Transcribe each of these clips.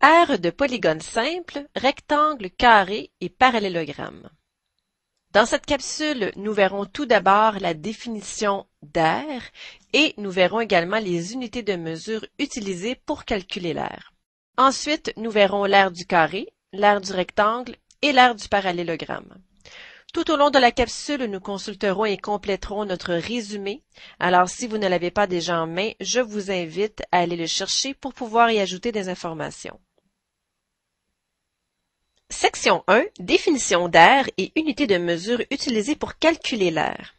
Aire de polygones simples, rectangles, carrés et parallélogrammes. Dans cette capsule, nous verrons tout d'abord la définition d'aire et nous verrons également les unités de mesure utilisées pour calculer l'aire. Ensuite, nous verrons l'aire du carré, l'aire du rectangle et l'aire du parallélogramme. Tout au long de la capsule, nous consulterons et compléterons notre résumé. Alors, si vous ne l'avez pas déjà en main, je vous invite à aller le chercher pour pouvoir y ajouter des informations. Section 1. Définition d'aire et unités de mesure utilisées pour calculer l'aire.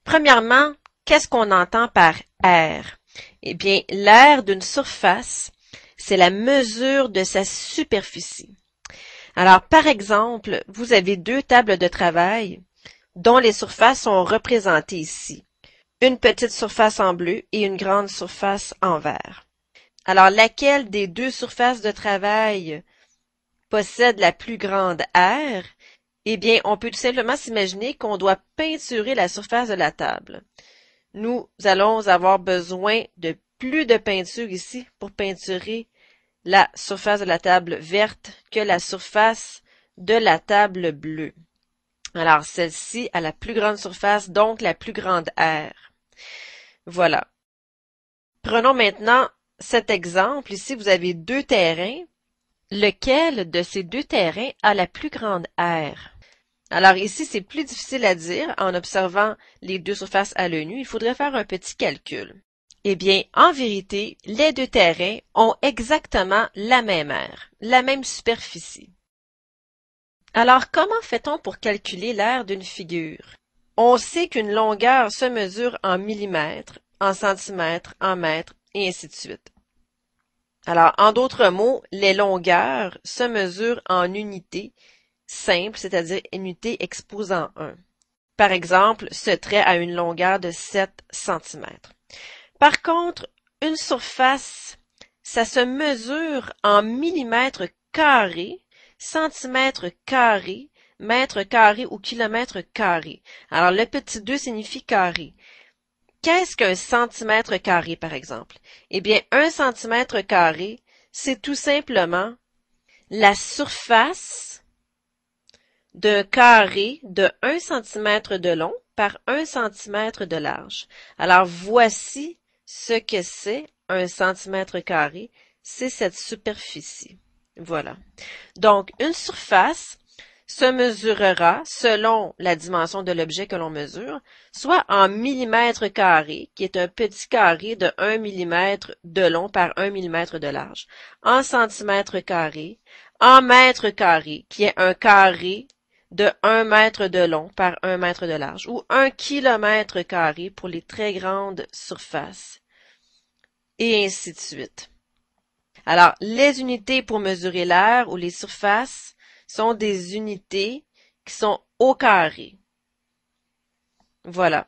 Premièrement, qu'est-ce qu'on entend par aire? Eh bien, l'aire d'une surface, c'est la mesure de sa superficie. Alors, par exemple, vous avez deux tables de travail dont les surfaces sont représentées ici. Une petite surface en bleu et une grande surface en vert. Alors, laquelle des deux surfaces de travail possède la plus grande aire? Eh bien, on peut tout simplement s'imaginer qu'on doit peinturer la surface de la table. Nous allons avoir besoin de plus de peinture ici pour peinturer la surface de la table verte que la surface de la table bleue. Alors, celle-ci a la plus grande surface, donc la plus grande aire. Voilà. Prenons maintenant cet exemple. Ici, vous avez deux terrains. Lequel de ces deux terrains a la plus grande aire? Alors ici, c'est plus difficile à dire en observant les deux surfaces à l'œil nu. Il faudrait faire un petit calcul. Eh bien, en vérité, les deux terrains ont exactement la même aire, la même superficie. Alors, comment fait-on pour calculer l'aire d'une figure? On sait qu'une longueur se mesure en millimètres, en centimètres, en mètres, et ainsi de suite. Alors, en d'autres mots, les longueurs se mesurent en unités simples, c'est-à-dire unités exposant 1. Par exemple, ce trait a une longueur de 7 cm. Par contre, une surface, ça se mesure en millimètres carrés, centimètres carrés, mètres carrés ou kilomètres carrés. Alors, le petit 2 signifie carré. Qu'est-ce qu'un centimètre carré, par exemple? Eh bien, un centimètre carré, c'est tout simplement la surface d'un carré de 1 cm de long par 1 cm de large. Alors, voici ce que c'est un centimètre carré. C'est cette superficie. Voilà. Donc, une surface se mesurera selon la dimension de l'objet que l'on mesure, soit en millimètres carrés, qui est un petit carré de 1 mm de long par 1 mm de large, en centimètres carrés, en mètres carrés, qui est un carré de 1 mètre de long par 1 mètre de large, ou 1 kilomètre carré pour les très grandes surfaces, et ainsi de suite. Alors, les unités pour mesurer l'aire ou les surfaces sont des unités qui sont au carré. Voilà.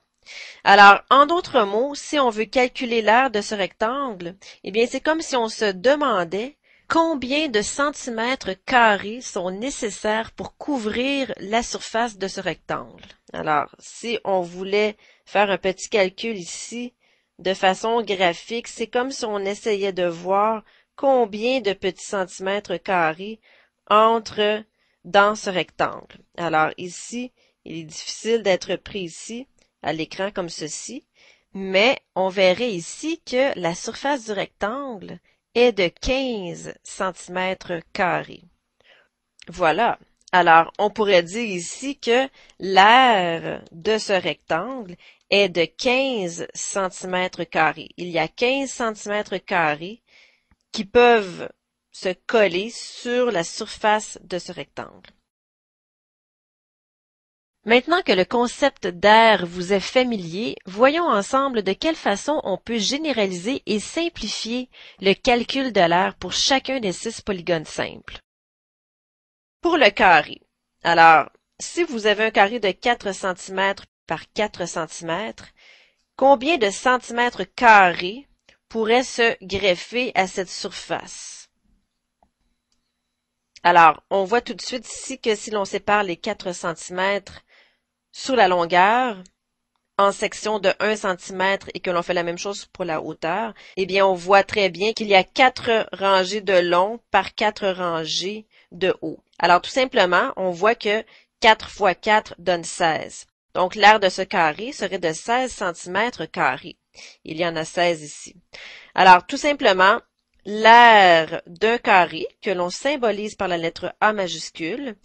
Alors, en d'autres mots, si on veut calculer l'aire de ce rectangle, eh bien, c'est comme si on se demandait combien de centimètres carrés sont nécessaires pour couvrir la surface de ce rectangle. Alors, si on voulait faire un petit calcul ici de façon graphique, c'est comme si on essayait de voir combien de petits centimètres carrés entrent dans ce rectangle. Alors ici, il est difficile d'être pris ici à l'écran comme ceci, mais on verrait ici que la surface du rectangle est de 15 centimètres carrés. Voilà. Alors, on pourrait dire ici que l'aire de ce rectangle est de 15 centimètres carrés. Il y a 15 centimètres carrés qui peuvent se coller sur la surface de ce rectangle. Maintenant que le concept d'aire vous est familier, voyons ensemble de quelle façon on peut généraliser et simplifier le calcul de l'aire pour chacun des 6 polygones simples. Pour le carré, alors, si vous avez un carré de 4 cm par 4 cm, combien de centimètres carrés pourrait se greffer à cette surface? Alors, on voit tout de suite ici que si l'on sépare les 4 cm sur la longueur, en section de 1 cm et que l'on fait la même chose pour la hauteur, eh bien, on voit très bien qu'il y a 4 rangées de long par 4 rangées de haut. Alors, tout simplement, on voit que 4 fois 4 donne 16. Donc, l'aire de ce carré serait de 16 cm². Il y en a 16 ici. Alors, tout simplement, l'aire d'un carré, que l'on symbolise par la lettre A majuscule,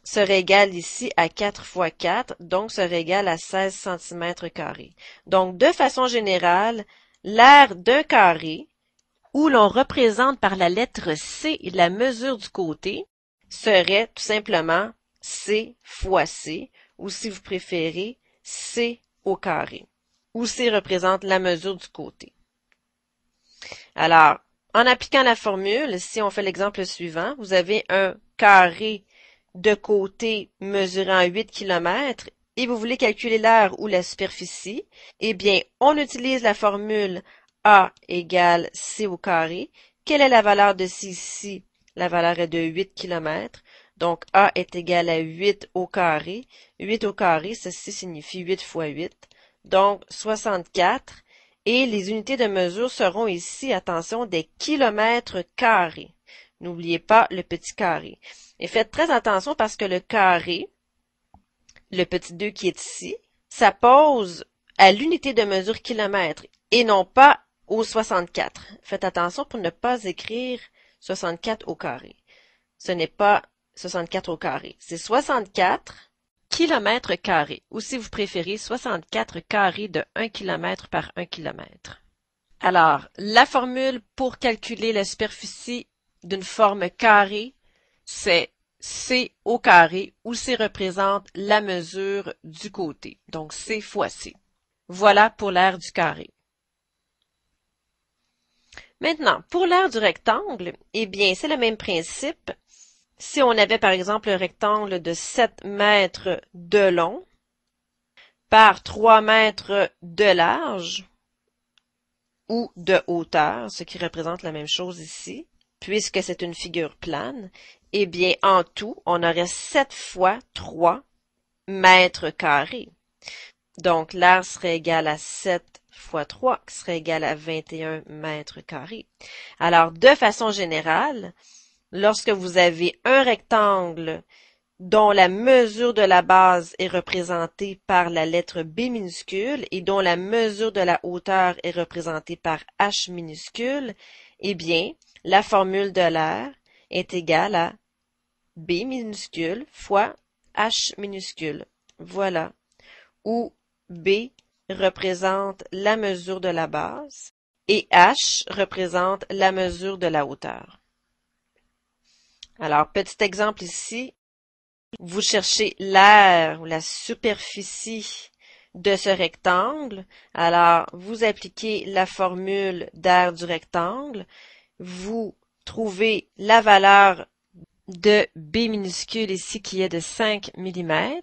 serait égal ici à 4 fois 4, donc serait égal à 16 cm². Donc, de façon générale, l'aire d'un carré, où l'on représente par la lettre C la mesure du côté, serait tout simplement C fois C, ou si vous préférez, C au carré, où C représente la mesure du côté. Alors, en appliquant la formule, si on fait l'exemple suivant, vous avez un carré de côté mesurant 8 km et vous voulez calculer l'aire ou la superficie, eh bien, on utilise la formule A égale C au carré. Quelle est la valeur de C ici? La valeur est de 8 km. Donc, A est égal à 8 au carré. 8 au carré, ceci signifie 8 fois 8. Donc, 64. Et les unités de mesure seront ici, attention, des kilomètres carrés. N'oubliez pas le petit carré. Et faites très attention parce que le carré, le petit 2 qui est ici, ça pose à l'unité de mesure kilomètre et non pas au 64. Faites attention pour ne pas écrire 64 au carré. Ce n'est pas 64 au carré, c'est 64 kilomètres carrés, ou si vous préférez, 64 carrés de 1 km par 1 km. Alors, la formule pour calculer la superficie d'une forme carrée, c'est C au carré, où C représente la mesure du côté. Donc, C fois C. Voilà pour l'aire du carré. Maintenant, pour l'aire du rectangle, eh bien, c'est le même principe. Si on avait par exemple un rectangle de 7 mètres de long par 3 mètres de large ou de hauteur, ce qui représente la même chose ici, puisque c'est une figure plane, eh bien, en tout, on aurait 7 fois 3 mètres carrés. Donc, l'aire serait égal à 7 fois 3, qui serait égal à 21 mètres carrés. Alors, de façon générale, lorsque vous avez un rectangle dont la mesure de la base est représentée par la lettre B minuscule et dont la mesure de la hauteur est représentée par H minuscule, eh bien, la formule de l'aire est égale à B minuscule fois H minuscule. Voilà. Où B représente la mesure de la base et H représente la mesure de la hauteur. Alors, petit exemple ici, vous cherchez l'aire ou la superficie de ce rectangle. Alors, vous appliquez la formule d'aire du rectangle. Vous trouvez la valeur de B minuscule ici qui est de 5 mm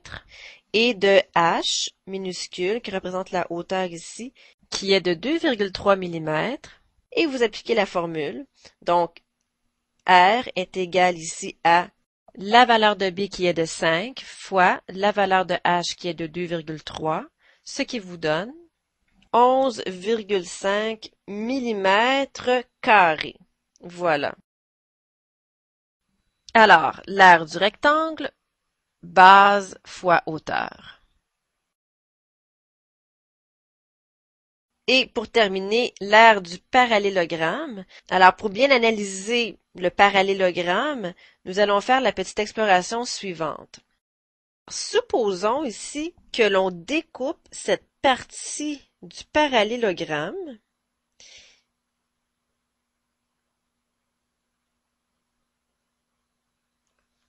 et de H minuscule qui représente la hauteur ici qui est de 2,3 mm et vous appliquez la formule. Donc, R est égal ici à la valeur de B qui est de 5 fois la valeur de H qui est de 2,3, ce qui vous donne 11,5 mm². Voilà. Alors, l'aire du rectangle, base fois hauteur. Et pour terminer, l'aire du parallélogramme. Alors, pour bien analyser le parallélogramme, nous allons faire la petite exploration suivante. Supposons ici que l'on découpe cette partie du parallélogramme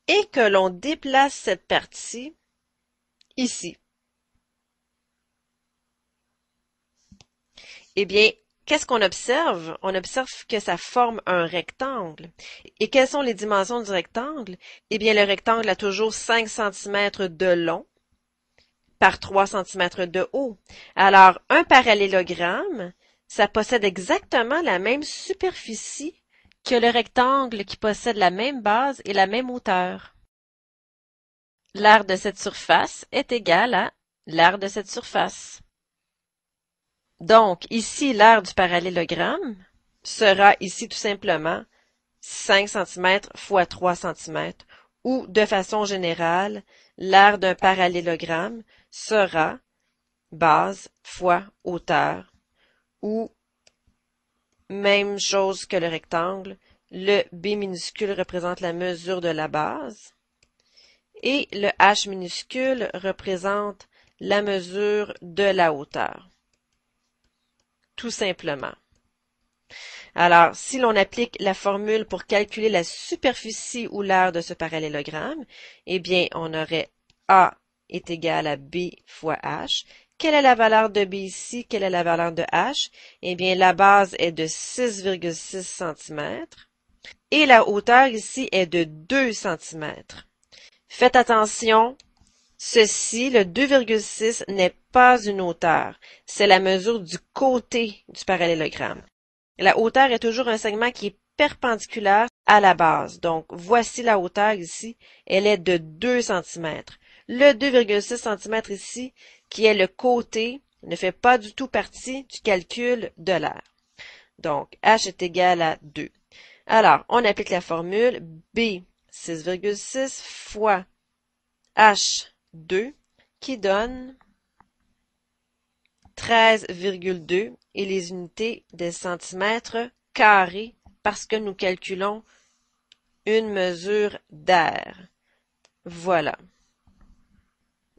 et que l'on déplace cette partie ici. Eh bien, qu'est-ce qu'on observe? On observe que ça forme un rectangle. Et quelles sont les dimensions du rectangle? Eh bien, le rectangle a toujours 5 cm de long par 3 cm de haut. Alors, un parallélogramme, ça possède exactement la même superficie que le rectangle qui possède la même base et la même hauteur. L'aire de cette surface est égale à l'aire de cette surface. Donc, ici, l'aire du parallélogramme sera ici tout simplement 5 cm fois 3 cm, ou de façon générale, l'aire d'un parallélogramme sera base fois hauteur, ou même chose que le rectangle, le B minuscule représente la mesure de la base et le H minuscule représente la mesure de la hauteur. Tout simplement. Alors, si l'on applique la formule pour calculer la superficie ou l'aire de ce parallélogramme, eh bien, on aurait A est égal à B fois H. Quelle est la valeur de B ici? Quelle est la valeur de H? Eh bien, la base est de 6,6 cm et la hauteur ici est de 2 cm. Faites attention, ceci, le 2,6 n'est pas une hauteur, c'est la mesure du côté du parallélogramme. La hauteur est toujours un segment qui est perpendiculaire à la base. Donc, voici la hauteur ici, elle est de 2 cm. Le 2,6 cm ici, qui est le côté, ne fait pas du tout partie du calcul de l'aire. Donc, H est égal à 2. Alors, on applique la formule B 6,6 fois H 2 qui donne 13,2 et les unités des centimètres carrés parce que nous calculons une mesure d'aire. Voilà.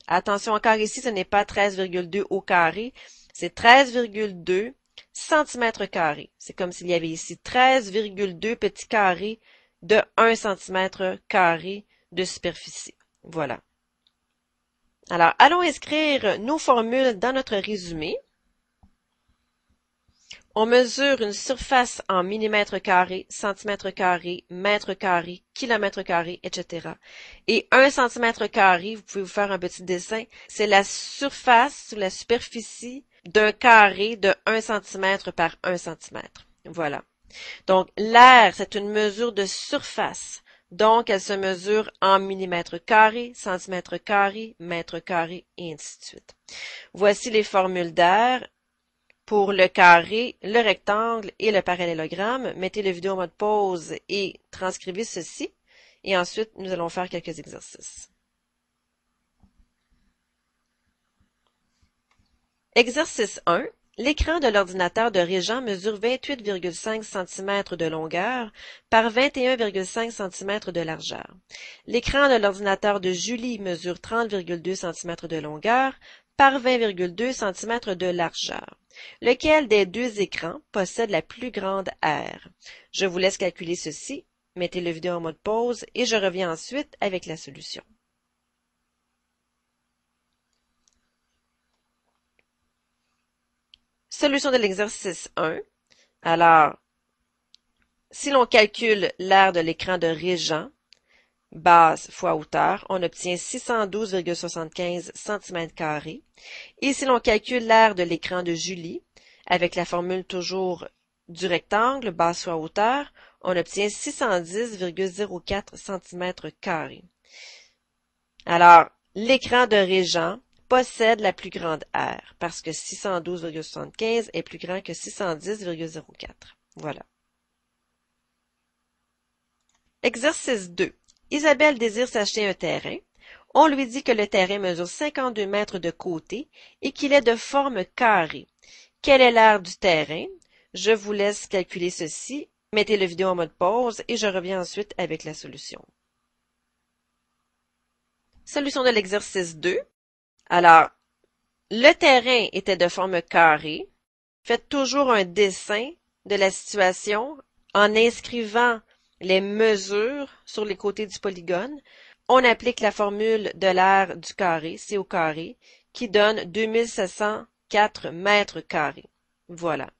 Attention encore ici, ce n'est pas 13,2 au carré, c'est 13,2 centimètres carrés. C'est comme s'il y avait ici 13,2 petits carrés de 1 centimètre carré de superficie. Voilà. Alors, allons inscrire nos formules dans notre résumé. On mesure une surface en millimètres carrés, centimètres carrés, mètres carrés, kilomètres carrés, etc. Et 1 centimètre carré, vous pouvez vous faire un petit dessin, c'est la surface ou la superficie d'un carré de 1 cm par 1 cm. Voilà. Donc, l'aire, c'est une mesure de surface. Donc, elle se mesure en millimètres carrés, centimètres carrés, mètres carrés, et ainsi de suite. Voici les formules d'aire. Pour le carré, le rectangle et le parallélogramme, mettez la vidéo en mode pause et transcrivez ceci. Et ensuite, nous allons faire quelques exercices. Exercice 1. L'écran de l'ordinateur de Régent mesure 28,5 cm de longueur par 21,5 cm de largeur. L'écran de l'ordinateur de Julie mesure 30,2 cm de longueur par 20,2 cm de largeur. Lequel des deux écrans possède la plus grande aire? Je vous laisse calculer ceci. Mettez la vidéo en mode pause et je reviens ensuite avec la solution. Solution de l'exercice 1. Alors, si l'on calcule l'aire de l'écran de Régent, base fois hauteur, on obtient 612,75 cm². Et si l'on calcule l'aire de l'écran de Julie, avec la formule toujours du rectangle, base fois hauteur, on obtient 610,04 cm². Alors, l'écran de Régent possède la plus grande aire, parce que 612,75 est plus grand que 610,04. Voilà. Exercice 2. Isabelle désire s'acheter un terrain. On lui dit que le terrain mesure 52 mètres de côté et qu'il est de forme carrée. Quelle est l'aire du terrain? Je vous laisse calculer ceci. Mettez la vidéo en mode pause et je reviens ensuite avec la solution. Solution de l'exercice 2. Alors, le terrain était de forme carrée. Faites toujours un dessin de la situation en inscrivant les mesures sur les côtés du polygone. On applique la formule de l'aire du carré, C au carré, qui donne 2704 mètres carrés. Voilà.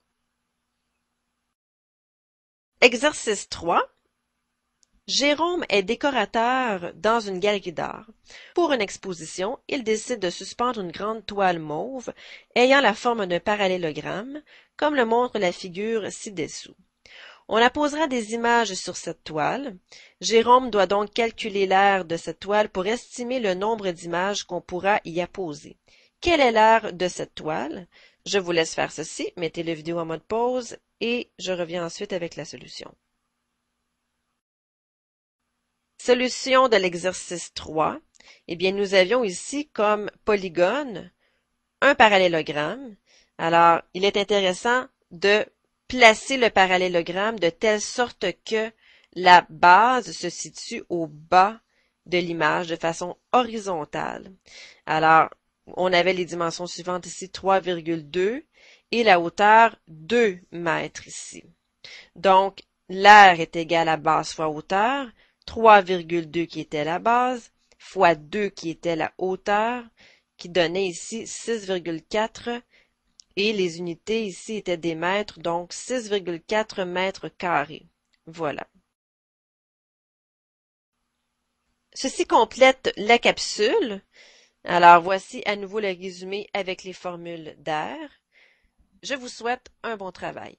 Exercice 3. Jérôme est décorateur dans une galerie d'art. Pour une exposition, il décide de suspendre une grande toile mauve ayant la forme d'un parallélogramme, comme le montre la figure ci-dessous. On apposera des images sur cette toile. Jérôme doit donc calculer l'aire de cette toile pour estimer le nombre d'images qu'on pourra y apposer. quelle est l'aire de cette toile? Je vous laisse faire ceci, mettez la vidéo en mode pause et je reviens ensuite avec la solution. Solution de l'exercice 3. Eh bien, nous avions ici comme polygone un parallélogramme. Alors, il est intéressant de placer le parallélogramme de telle sorte que la base se situe au bas de l'image de façon horizontale. Alors, on avait les dimensions suivantes ici, 3,2 et la hauteur 2 mètres ici. Donc, l'aire est égal à base fois hauteur, 3,2 qui était la base, fois 2 qui était la hauteur, qui donnait ici 6,4 et les unités ici étaient des mètres, donc 6,4 mètres carrés. Voilà. Ceci complète la capsule. Alors voici à nouveau le résumé avec les formules d'air. Je vous souhaite un bon travail.